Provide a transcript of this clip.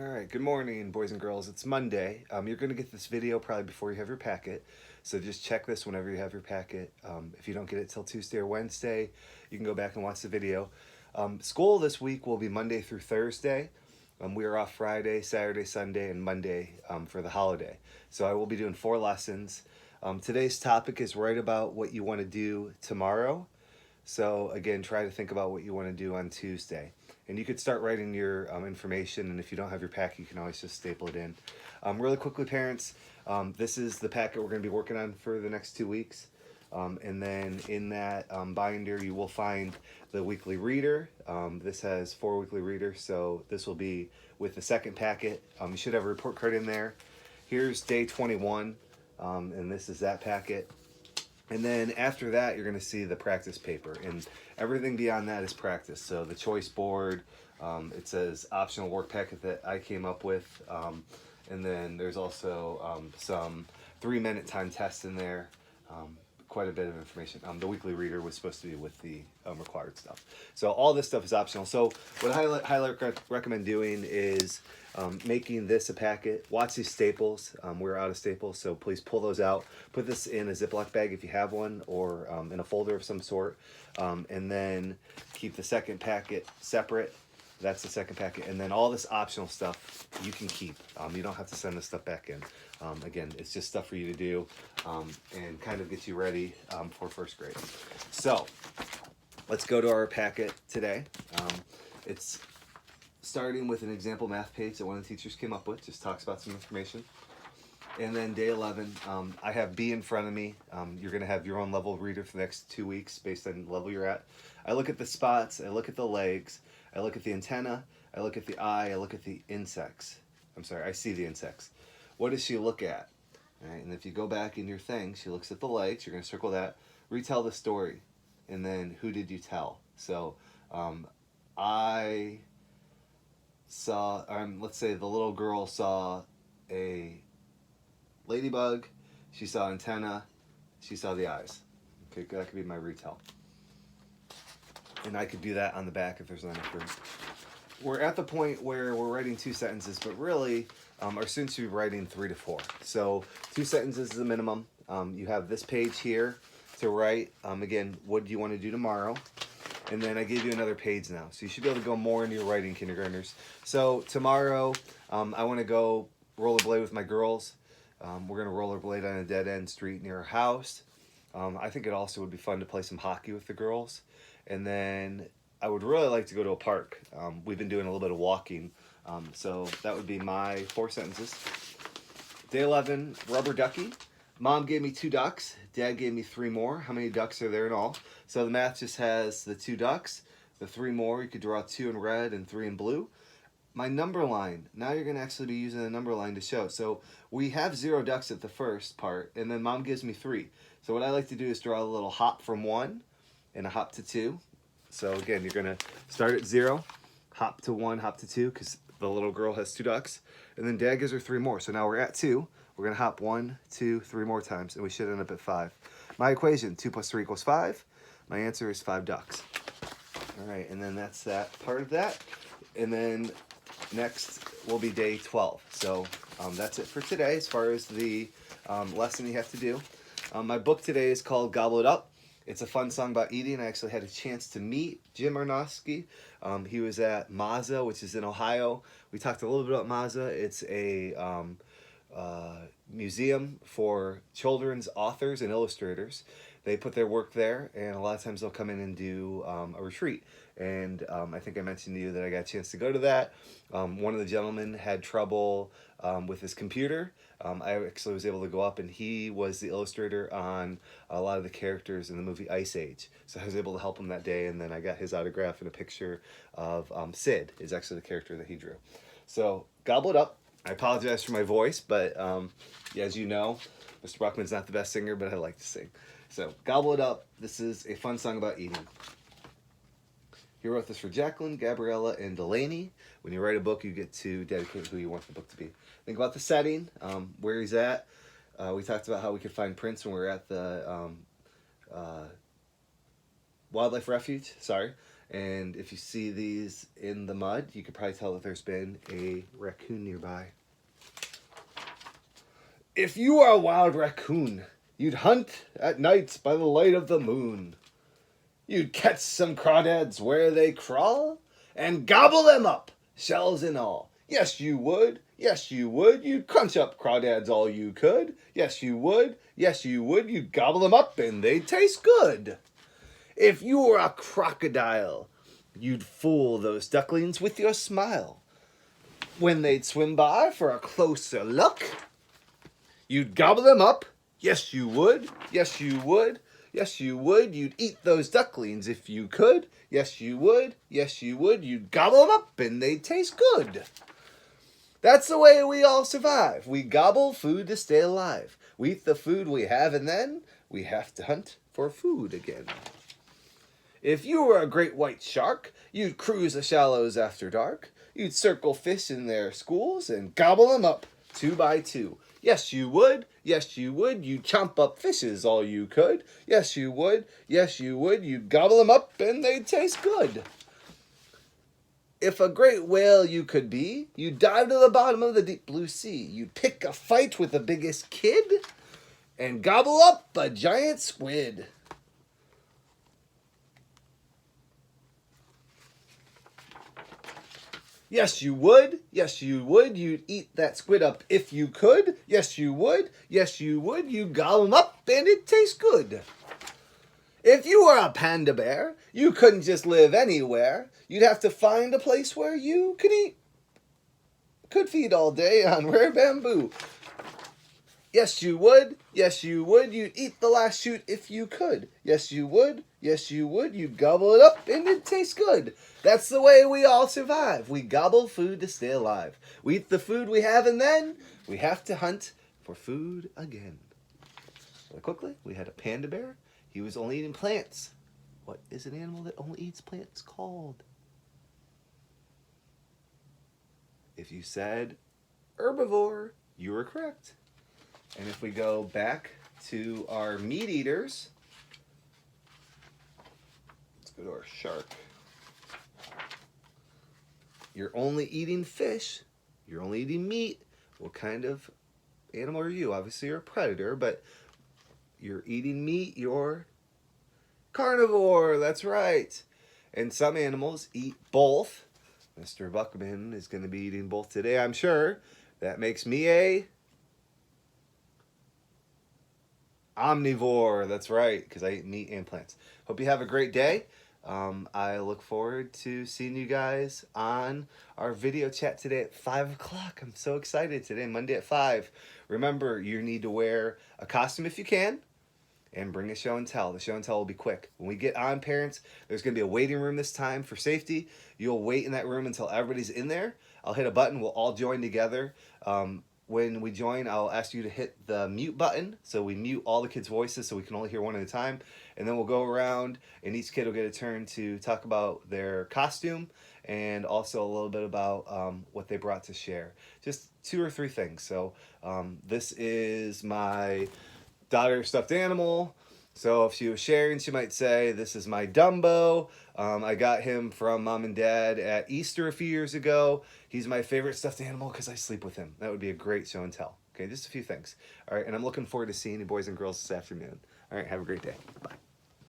All right, good morning, boys and girls. It's Monday. You're going to get this video probably before you have your packet. So just check this whenever you have your packet. If you don't get it till Tuesday or Wednesday, you can go back and watch the video. School this week will be Monday through Thursday. We are off Friday, Saturday, Sunday, and Monday for the holiday. So I will be doing 4 lessons. Today's topic is write about what you want to do tomorrow. So again, try to think about what you want to do on Tuesday. And you could start writing your information, and if you don't have your packet, you can always just staple it in. Really quickly, parents, this is the packet we're going to be working on for the next 2 weeks. And then in that binder, you will find the weekly reader. This has 4 weekly readers, so this will be with the second packet. You should have a report card in there. Here's day 21, and this is that packet. And then after that, you're going to see the practice paper, and everything beyond that is practice. So the choice board, it says optional work packet that I came up with, and then there's also some 3-minute time tests in there. Quite a bit of information. The weekly reader was supposed to be with the required stuff. So all this stuff is optional. So what I highly recommend doing is making this a packet. Watch these staples. We're out of staples, so please pull those out. Put this in a Ziploc bag if you have one, or in a folder of some sort. And then keep the second packet separate. That's the second packet. And then all this optional stuff you can keep. You don't have to send this stuff back in. Again, it's just stuff for you to do and kind of get you ready for first grade. So let's go to our packet today. It's starting with an example math page that one of the teachers came up with. Just talks about some information. And then day 11, I have B in front of me. You're going to have your own level reader for the next 2 weeks based on the level you're at. I look at the spots. I look at the legs. I look at the antenna. I look at the eye. I look at the insects. I'm sorry, I see the insects. What does she look at? All right, and if you go back in your thing, she looks at the legs. You're going to circle that. Retell the story. And then who did you tell? So I saw, let's say the little girl saw a ladybug. She saw antenna. She saw the eyes. Okay, that could be my retell. And I could do that on the back if there's not enough room. We're at the point where we're writing 2 sentences, but really our students should be writing 3 to 4. So 2 sentences is the minimum. You have this page here to write. Again, what do you want to do tomorrow? And then I gave you another page now. So you should be able to go more into your writing, kindergartners. So tomorrow I want to go rollerblade with my girls. We're going to rollerblade on a dead-end street near our house. I think it also would be fun to play some hockey with the girls. And then I would really like to go to a park. We've been doing a little bit of walking. So that would be my 4 sentences. Day 11, rubber ducky. Mom gave me 2 ducks. Dad gave me 3 more. How many ducks are there in all? So the math just has the 2 ducks, the 3 more. You could draw 2 in red and 3 in blue. My number line. Now you're going to actually be using a number line to show. So we have 0 ducks at the first part, and then Mom gives me 3. So what I like to do is draw a little hop from 1 and a hop to 2. So again, you're going to start at 0, hop to 1, hop to 2, because the little girl has 2 ducks. And then Dad gives her 3 more. So now we're at 2. We're going to hop 1, 2, 3 more times, and we should end up at 5. My equation, 2 plus 3 equals 5. My answer is 5 ducks. All right, and then that's that part of that. And then next will be day 12. So that's it for today as far as the lesson you have to do. My book today is called Gobble It Up. It's a fun song about eating. I actually had a chance to meet Jim Arnowski. He was at Mazza, which is in Ohio. We talked a little bit about Mazza. It's a museum for children's authors and illustrators. They put their work there, and a lot of times they'll come in and do a retreat. And I think I mentioned to you that I got a chance to go to that. One of the gentlemen had trouble with his computer. I actually was able to go up, and he was the illustrator on a lot of the characters in the movie Ice Age. So I was able to help him that day, and then I got his autograph and a picture of Sid, is actually the character that he drew. So gobble it up. I apologize for my voice, but yeah, as you know, Mr. Buckman's not the best singer, but I like to sing. So gobble it up. This is a fun song about eating. He wrote this for Jacqueline, Gabriella, and Delaney. When you write a book, you get to dedicate who you want the book to be. Think about the setting, where he's at. We talked about how we could find Prince when we were at the wildlife refuge. Sorry. And if you see these in the mud, you could probably tell that there's been a raccoon nearby. If you are a wild raccoon, you'd hunt at night by the light of the moon. You'd catch some crawdads where they crawl and gobble them up, shells and all. Yes, you would. Yes, you would. You'd crunch up crawdads all you could. Yes, you would. Yes, you would. You'd gobble them up and they'd taste good. If you were a crocodile, you'd fool those ducklings with your smile. When they'd swim by for a closer look, you'd gobble them up. Yes, you would. Yes, you would. Yes, you would. You'd eat those ducklings if you could. Yes, you would. Yes, you would. You'd gobble them up and they'd taste good. That's the way we all survive. We gobble food to stay alive. We eat the food we have and then we have to hunt for food again. If you were a great white shark, you'd cruise the shallows after dark. You'd circle fish in their schools and gobble them up 2 by 2. Yes, you would. Yes, you would. You'd chomp up fishes all you could. Yes, you would. Yes, you would. You'd gobble them up and they'd taste good. If a great whale you could be, you'd dive to the bottom of the deep blue sea. You'd pick a fight with the biggest kid and gobble up a giant squid. Yes, you would. Yes, you would. You'd eat that squid up if you could. Yes, you would. Yes, you would. You'd gobble them up and it'd taste good. If you were a panda bear, you couldn't just live anywhere. You'd have to find a place where you could eat. Could feed all day on rare bamboo. Yes, you would. Yes, you would. You'd eat the last shoot if you could. Yes, you would. Yes, you would. You'd gobble it up and it'd taste good. That's the way we all survive. We gobble food to stay alive. We eat the food we have and then we have to hunt for food again. Really quickly, we had a panda bear. He was only eating plants. What is an animal that only eats plants called? If you said herbivore, you were correct. And if we go back to our meat eaters, let's go to our shark. You're only eating fish. You're only eating meat. What kind of animal are you? Obviously, you're a predator, but you're eating meat. You're carnivore. That's right. And some animals eat both. Mr. Buckman is going to be eating both today, I'm sure. That makes me a omnivore. That's right, because I eat meat and plants. Hope you have a great day. I look forward to seeing you guys on our video chat today at 5 o'clock. I'm so excited today, Monday at 5. Remember, you need to wear a costume if you can, and bring a show and tell. The show and tell will be quick. When we get on, parents, there's going to be a waiting room this time for safety. You'll wait in that room until everybody's in there. I'll hit a button. We'll all join together. When we join, I'll ask you to hit the mute button. So we mute all the kids' voices so we can only hear one at a time. And then we'll go around and each kid will get a turn to talk about their costume and also a little bit about what they brought to share. Just 2 or 3 things. So this is my daughter's stuffed animal. So if she was sharing, she might say, this is my Dumbo. I got him from Mom and Dad at Easter a few years ago. He's my favorite stuffed animal because I sleep with him. That would be a great show and tell. Okay, just a few things. All right, and I'm looking forward to seeing you boys and girls this afternoon. All right, have a great day. Bye.